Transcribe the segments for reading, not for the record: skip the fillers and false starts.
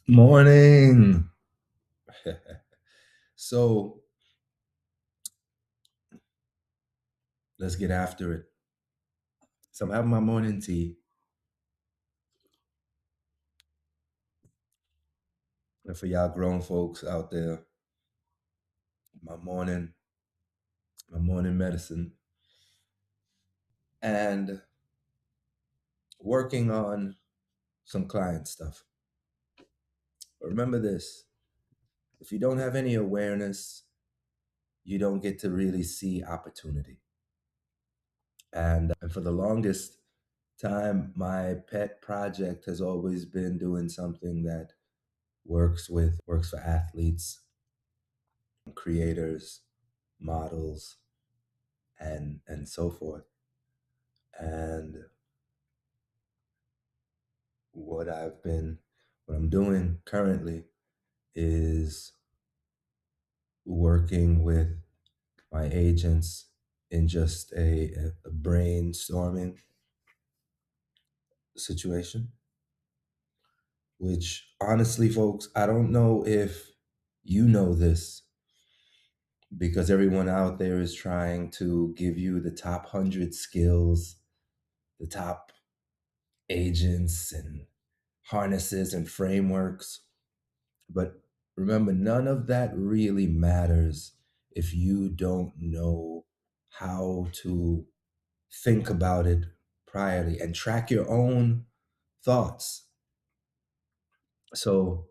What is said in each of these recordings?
Morning. So let's get after it. So I'm having my morning tea, and for y'all grown folks out there, my morning, my morning medicine, and working on some client stuff. But remember this: if you don't have any awareness, you don't get to really see opportunity. And for the longest time, my pet project has always been doing something that works for athletes, creators, models, and so forth. And what what I'm doing currently is working with my agents in just a brainstorming situation, which honestly, folks, I don't know if you know this because everyone out there is trying to give you the top 100 skills, the top agents and harnesses and frameworks. But remember, none of that really matters if you don't know how to think about it priorly and track your own thoughts. So,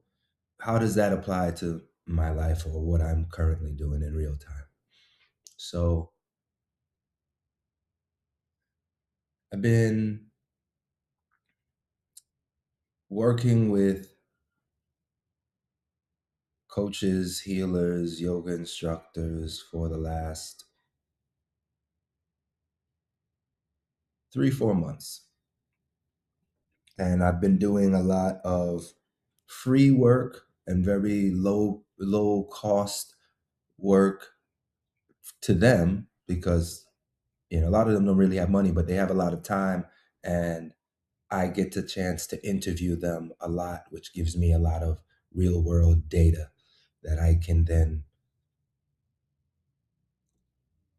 how does that apply to my life or what I'm currently doing in real time? So, I've been working with coaches, healers, yoga instructors for the last 3, 4 months. And I've been doing a lot of free work and very low cost work to them because a lot of them don't really have money, but they have a lot of time, and I get the chance to interview them a lot, which gives me a lot of real world data that I can then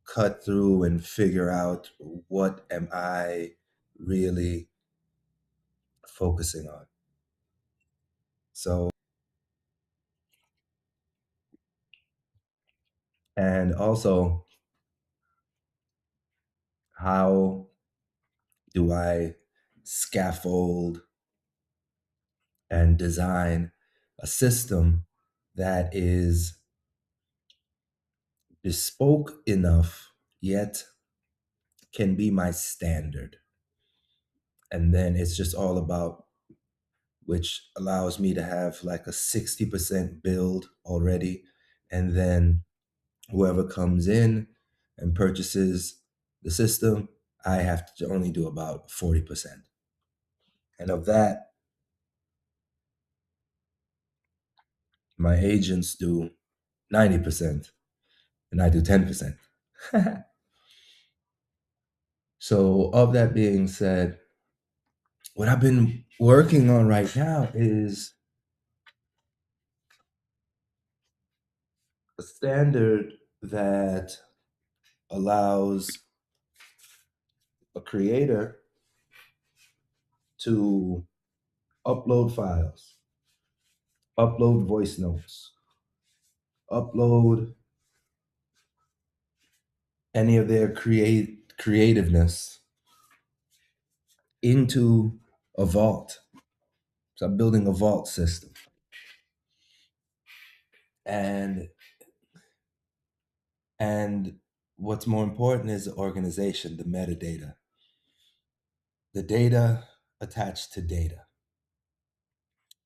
cut through and figure out what am I really focusing on. So, and also, how do I scaffold and design a system that is bespoke enough yet can be my standard? And then it's just all about, which allows me to have like a 60% build already. And then whoever comes in and purchases the system, I have to only do about 40%. And of that, my agents do 90%, and I do 10%. So, of that being said, what I've been working on right now is a standard that allows a creator to upload files, upload voice notes, upload any of their creativeness into a vault. So I'm building a vault system. And and what's more important is the organization, the metadata, the data attached to data,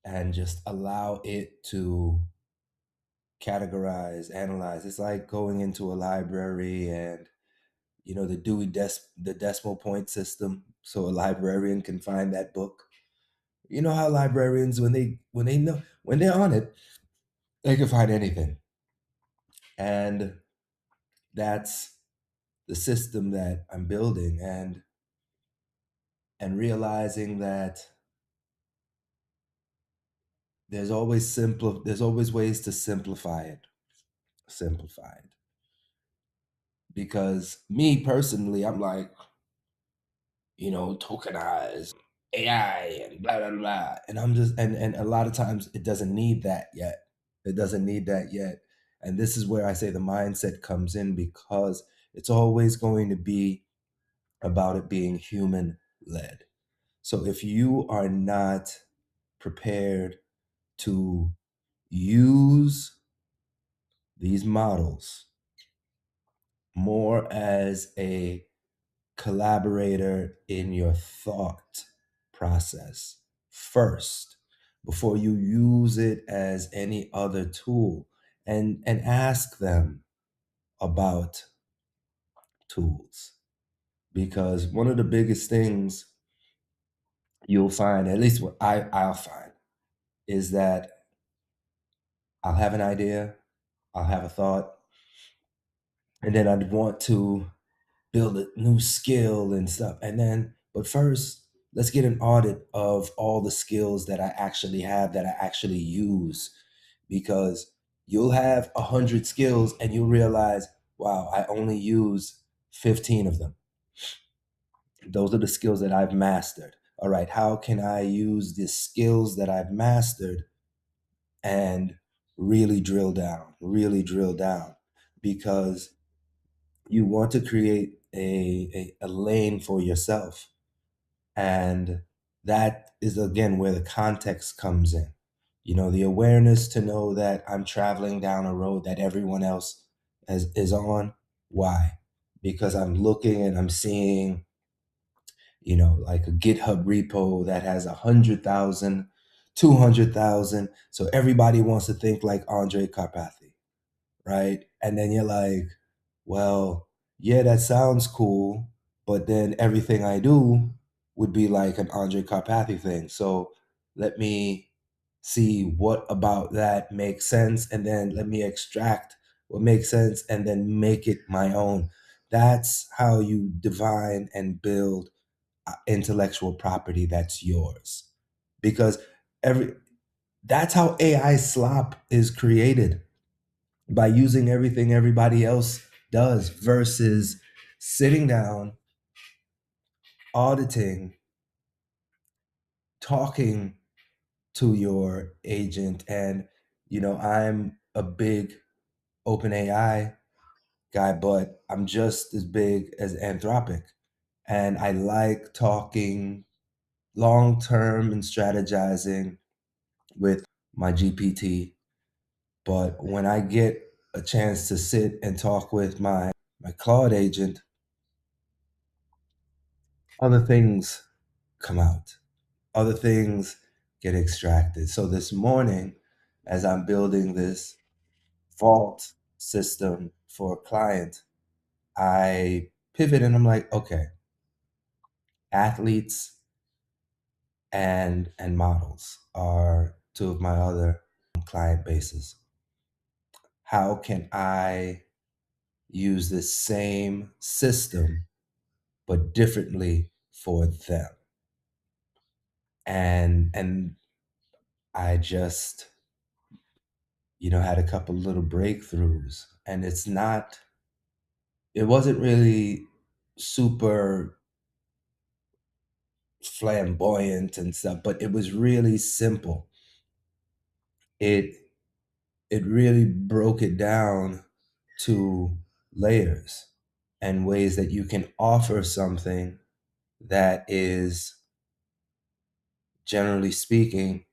and just allow it to categorize, analyze. It's like going into a library and the decimal point system, so a librarian can find that book. You know how librarians, when they're on it, they can find anything. And that's the system that I'm building, and realizing that there's always ways to simplify it, because me personally, I'm like, tokenize AI and blah blah blah. And I'm just and a lot of times it doesn't need that yet. It doesn't need that yet. And this is where I say the mindset comes in, because it's always going to be about it being human led. So if you are not prepared to use these models more as a collaborator in your thought process first, before you use it as any other tool, and ask them about tools, because one of the biggest things you'll find, at least what I'll find, is that I'll have an idea, I'll have a thought, and then I'd want to build a new skill and stuff. And then, but first, let's get an audit of all the skills that I actually have, that I actually use, because you'll have 100 skills and you'll realize, wow, I only use 15 of them. Those are the skills that I've mastered. All right, how can I use the skills that I've mastered and really drill down? Because you want to create a lane for yourself. And that is, again, where the context comes in. The awareness to know that I'm traveling down a road that everyone else is on. Why? Because I'm looking and I'm seeing, like a GitHub repo that has 100,000, 200,000. So everybody wants to think like Andre Carpathy, right? And then you're like, well, yeah, that sounds cool, but then everything I do would be like an Andre Carpathy thing. So let me see what about that makes sense, and then let me extract what makes sense and then make it my own. That's how you divine and build intellectual property that's yours. Because every that's how AI slop is created, by using everything everybody else does, versus sitting down, auditing, talking to your agent. And I'm a big open AI guy, but I'm just as big as Anthropic, and I like talking long term and strategizing with my GPT. But when I get a chance to sit and talk with my Claude agent, other things come out, other things get extracted. So this morning, as I'm building this vault system for a client, I pivot and I'm like, okay, athletes and models are two of my other client bases. How can I use the same system but differently for them? And I just, had a couple little breakthroughs. And it wasn't really super flamboyant and stuff, but it was really simple. It it really broke it down to layers and ways that you can offer something that is, generally speaking,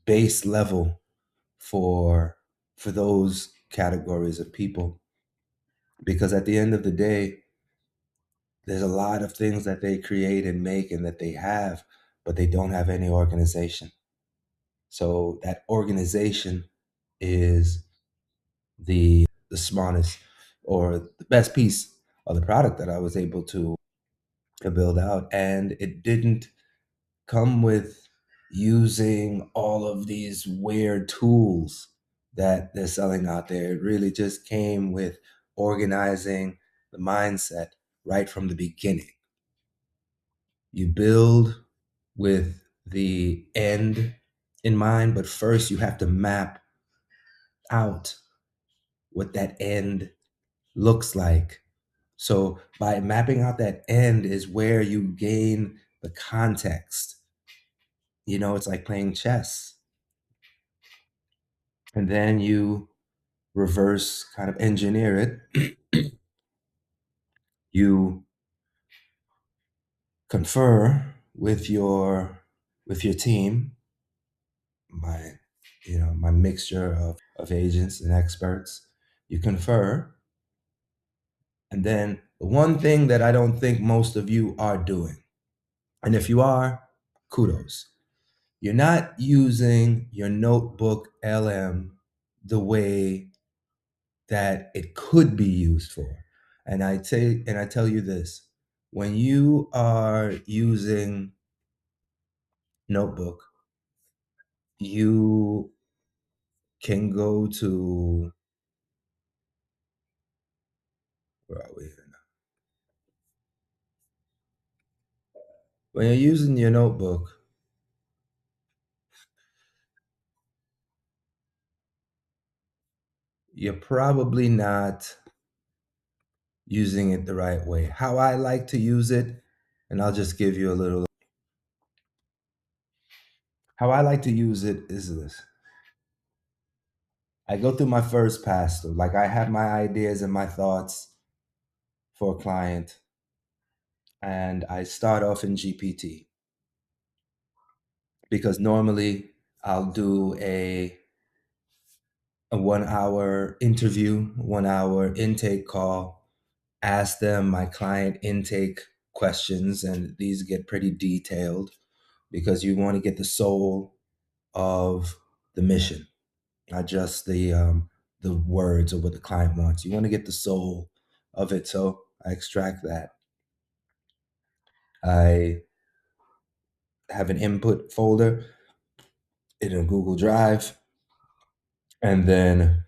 base level for those categories of people. Because at the end of the day, there's a lot of things that they create and make and that they have, but they don't have any organization. So that organization is the smartest or the best piece of the product that I was able to build out. And it didn't come with using all of these weird tools that they're selling out there. It really just came with organizing the mindset right from the beginning. You build with the end in mind, but first you have to map out what that end looks like. So by mapping out that end is where you gain the context. It's like playing chess. And then you reverse kind of engineer it. You confer with your team, my my mixture of agents and experts. You confer, and then the one thing that I don't think most of you are doing, and if you are, kudos. You're not using your notebook LM the way that it could be used for. And I tell you this, when you are using notebook, you can go to, where are we here now? When you're using your notebook, you're probably not using it the right way. How I like to use it, and I'll just give you a little. How I like to use it is this. I go through my first pass through. Like I have my ideas and my thoughts for a client, and I start off in GPT because normally I'll do a 1 hour interview, 1 hour intake call, ask them my client intake questions, and these get pretty detailed because you want to get the soul of the mission, not just the words of what the client wants. You want to get the soul of it, so I extract that. I have an input folder in a Google Drive, and then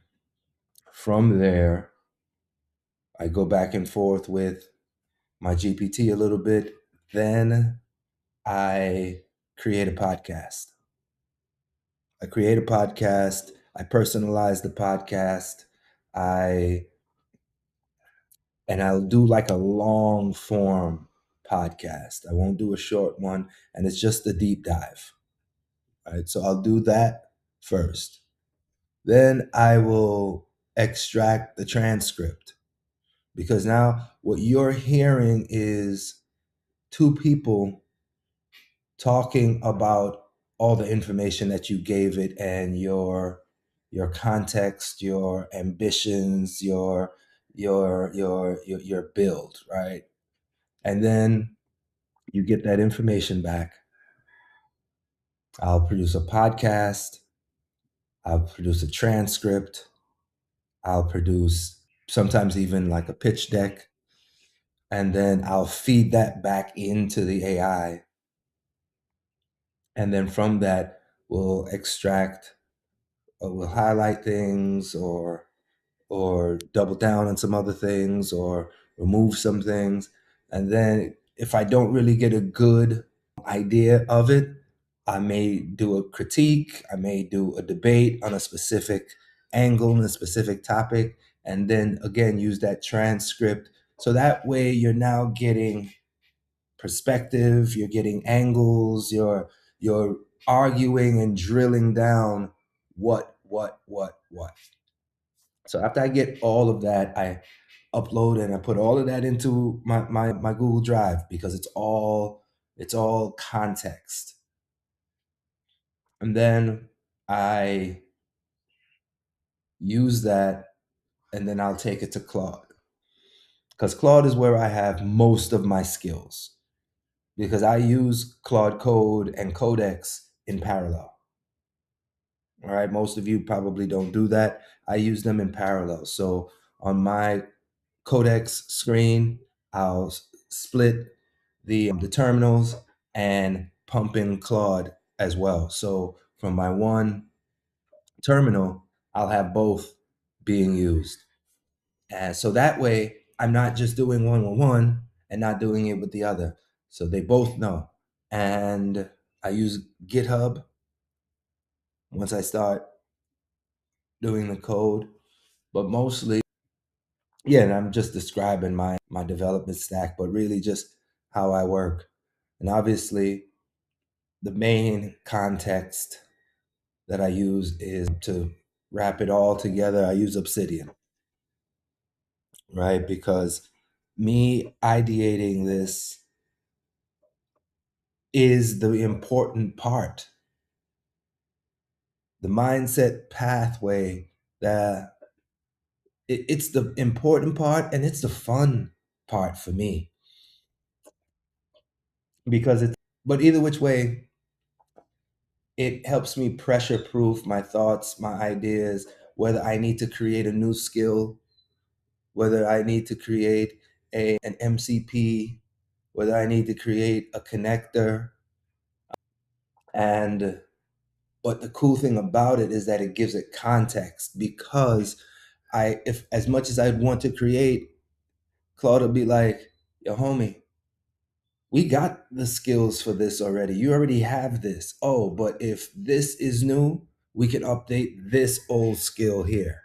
from there, I go back and forth with my GPT a little bit. Then I create a podcast. I create a podcast. I personalize the podcast. I and I'll do like a long form podcast. I won't do a short one, and it's just a deep dive. All right, so I'll do that first. Then I will extract the transcript because now what you're hearing is two people talking about all the information that you gave it and your context, your ambitions, your build, right? And then you get that information back. I'll produce a podcast, I'll produce a transcript, I'll produce sometimes even like a pitch deck, and then I'll feed that back into the AI. And then from that, we'll extract, we'll highlight things or double down on some other things or remove some things. And then if I don't really get a good idea of it, I may do a critique, I may do a debate on a specific angle and a specific topic, and then again use that transcript. So that way you're now getting perspective, you're getting angles, you're arguing and drilling down what. So after I get all of that, I upload and I put all of that into my Google Drive because it's all context. And then I use that and then I'll take it to Claude. Because Claude is where I have most of my skills. Because I use Claude Code and Codex in parallel. All right, most of you probably don't do that. I use them in parallel. So on my Codex screen, I'll split the terminals and pump in Claude as well. So from my one terminal, I'll have both being used. And so that way, I'm not just doing one with one and not doing it with the other. So they both know. And I use GitHub once I start doing the code, but mostly, yeah, and I'm just describing my development stack, but really just how I work. And obviously, the main context that I use is to wrap it all together. I use Obsidian, right? Because me ideating this is the important part. The mindset pathway, that it's the important part and it's the fun part for me, because it's, but either which way, it helps me pressure proof my thoughts, my ideas, whether I need to create a new skill, whether I need to create an MCP, whether I need to create a connector. And but the cool thing about it is that it gives it context, because if as much as I'd want to create, Claude will be like, yo, homie, we got the skills for this already. You already have this. Oh, but if this is new, we can update this old skill here.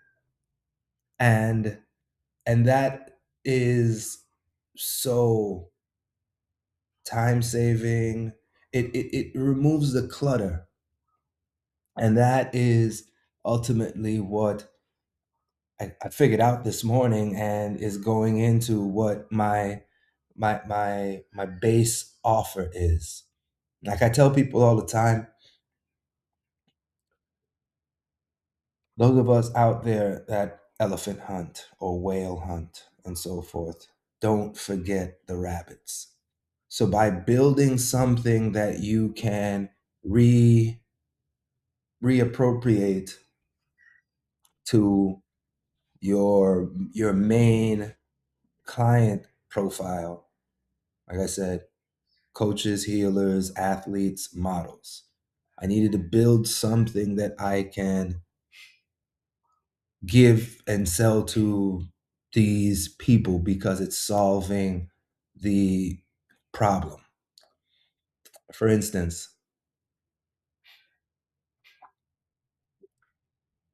And that is so time saving. It removes the clutter. And that is ultimately what I figured out this morning, and is going into what my base offer is. Like I tell people all the time, those of us out there that elephant hunt or whale hunt and so forth, don't forget the rabbits. So by building something that you can reappropriate to your main client profile, like I said, coaches, healers, athletes, models. I needed to build something that I can give and sell to these people because it's solving the problem. For instance,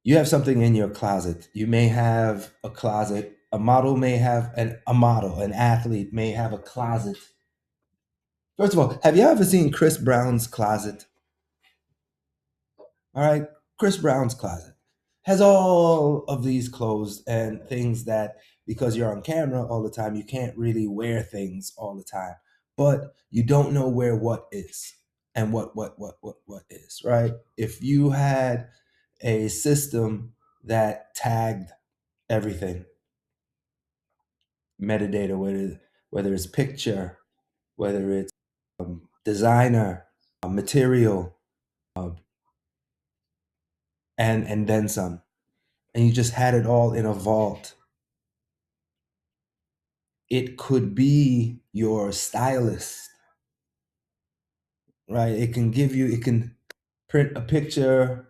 you have something in your closet. You may have a closet. A model may have a model. An athlete may have a closet. First of all, have you ever seen Chris Brown's closet? All right, Chris Brown's closet has all of these clothes and things that, because you're on camera all the time, you can't really wear things all the time. But you don't know where what is and what is, right? If you had a system that tagged everything, metadata, whether it's picture, whether it's designer, material, uh, and then some, and you just had it all in a vault, it could be your stylist, right? It can print a picture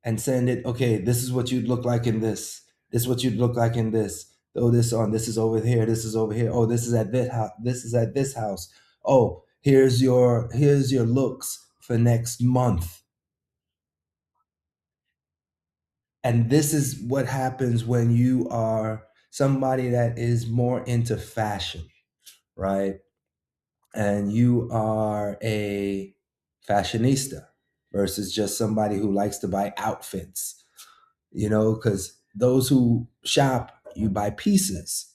and send it. Okay, this is what you'd look like in this. This is what you'd look like in this. Throw this on. This is over here. This is over here. Oh, this is at this house. This is at this house. Oh, here's your looks for next month. And this is what happens when you are somebody that is more into fashion, right? And you are a fashionista versus just somebody who likes to buy outfits, because those who shop, you buy pieces,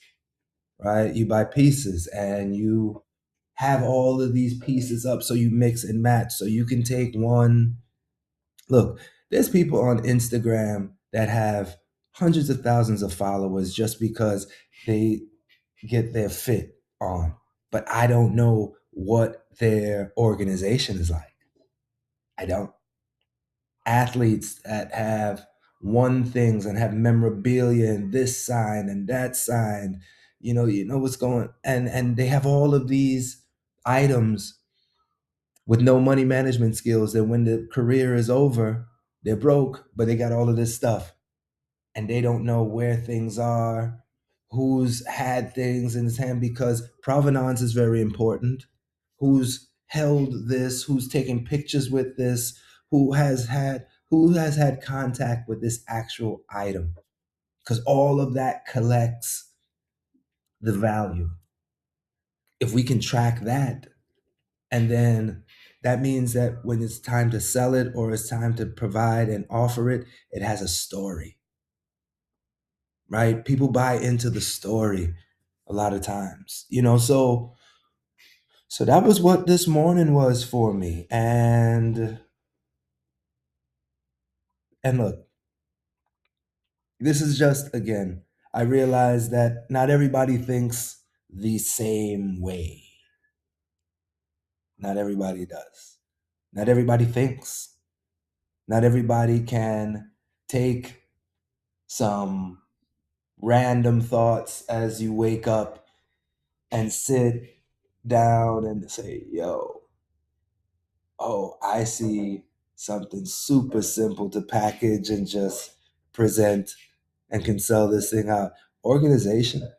right? You buy pieces and you have all of these pieces up, so you mix and match. So you can take one. Look, there's people on Instagram that have hundreds of thousands of followers just because they get their fit on. But I don't know what their organization is like. I don't. Athletes that have won things and have memorabilia and this sign and that sign, you know what's going, and they have all of these items with no money management skills. That when the career is over, they're broke, but they got all of this stuff and they don't know where things are, who's had things in his hand, because provenance is very important. Who's held this, who's taken pictures with this, who has had contact with this actual item, because all of that collects the value. If we can track that, and then that means that when it's time to sell it or it's time to provide and offer it, it has a story, right? People buy into the story a lot of times, so that was what this morning was for me. And look, this is just, again, I realize that not everybody thinks the same way. Not everybody does. Not everybody thinks. Not everybody can take some random thoughts as you wake up and sit down and say, yo, oh, I see something super simple to package and just present and can sell this thing out. Organization.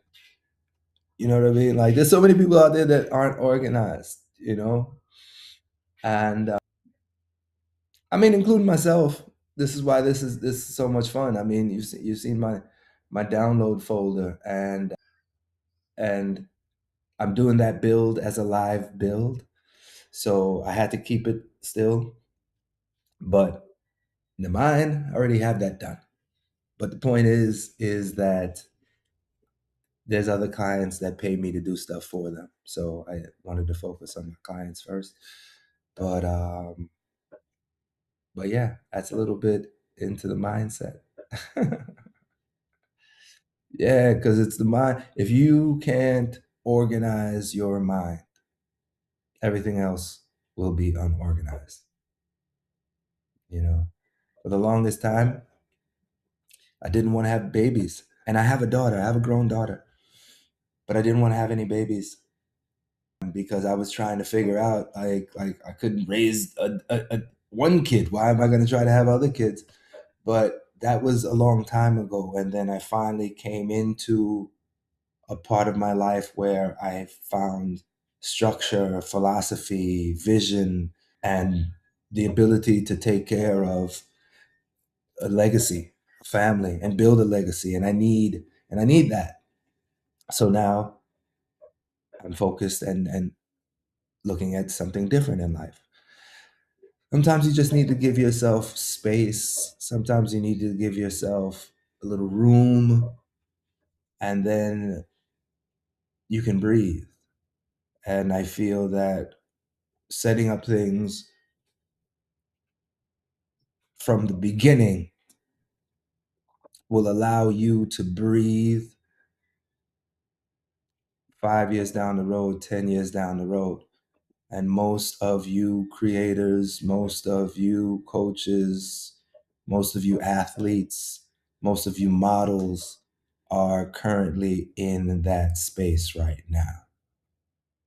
You know what I mean? Like, there's so many people out there that aren't organized, and I mean, including myself. This is why this is so much fun. I mean, you've seen my download folder, and I'm doing that build as a live build, so I had to keep it still. But in mine, I already have that done. But the point is that there's other clients that pay me to do stuff for them, so I wanted to focus on my clients first. But but yeah, that's a little bit into the mindset. Yeah, because it's the mind. If you can't organize your mind, everything else will be unorganized. For the longest time, I didn't want to have babies. And I have a daughter, I have a grown daughter, but I didn't want to have any babies because I was trying to figure out, like I couldn't raise one kid. Why am I going to try to have other kids? But that was a long time ago. And then I finally came into a part of my life where I found structure, philosophy, vision, and the ability to take care of a legacy, a family, and build a legacy. And I need that. So now I'm focused and looking at something different in life. Sometimes you just need to give yourself space. Sometimes you need to give yourself a little room, and then you can breathe. And I feel that setting up things from the beginning will allow you to breathe 5 years down the road, 10 years down the road. And most of you creators, most of you coaches, most of you athletes, most of you models are currently in that space right now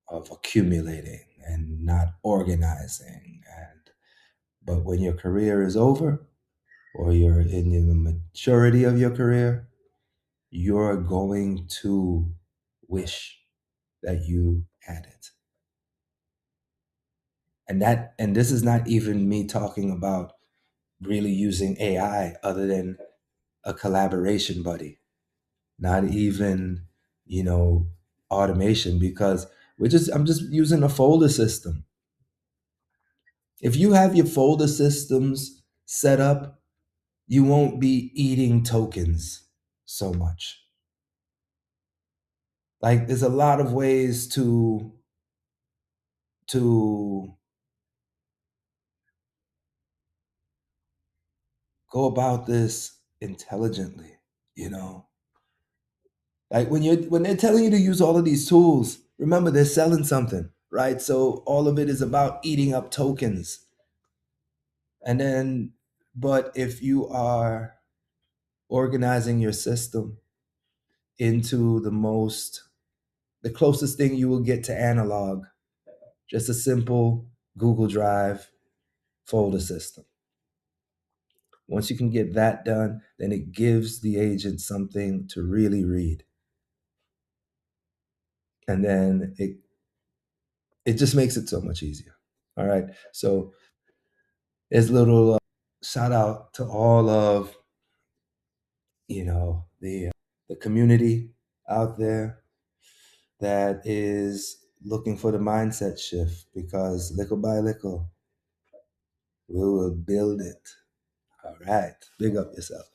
of accumulating and not organizing. But when your career is over, or you're in the maturity of your career, you're going to wish that you had it. And this is not even me talking about really using AI other than a collaboration buddy, not even, you know, automation, because I'm just using a folder system. If you have your folder systems set up, you won't be eating tokens so much. Like, there's a lot of ways to go about this intelligently, you know. Like, when they're telling you to use all of these tools, remember they're selling something, right? So all of it is about eating up tokens. And then, but if you are organizing your system into the closest thing you will get to analog, just a simple Google Drive folder system. Once you can get that done, then it gives the agent something to really read. And then it just makes it so much easier. All right. So there's a little shout out to all of the community out there that is looking for the mindset shift, because little by little we will build it. All right. Big up yourself.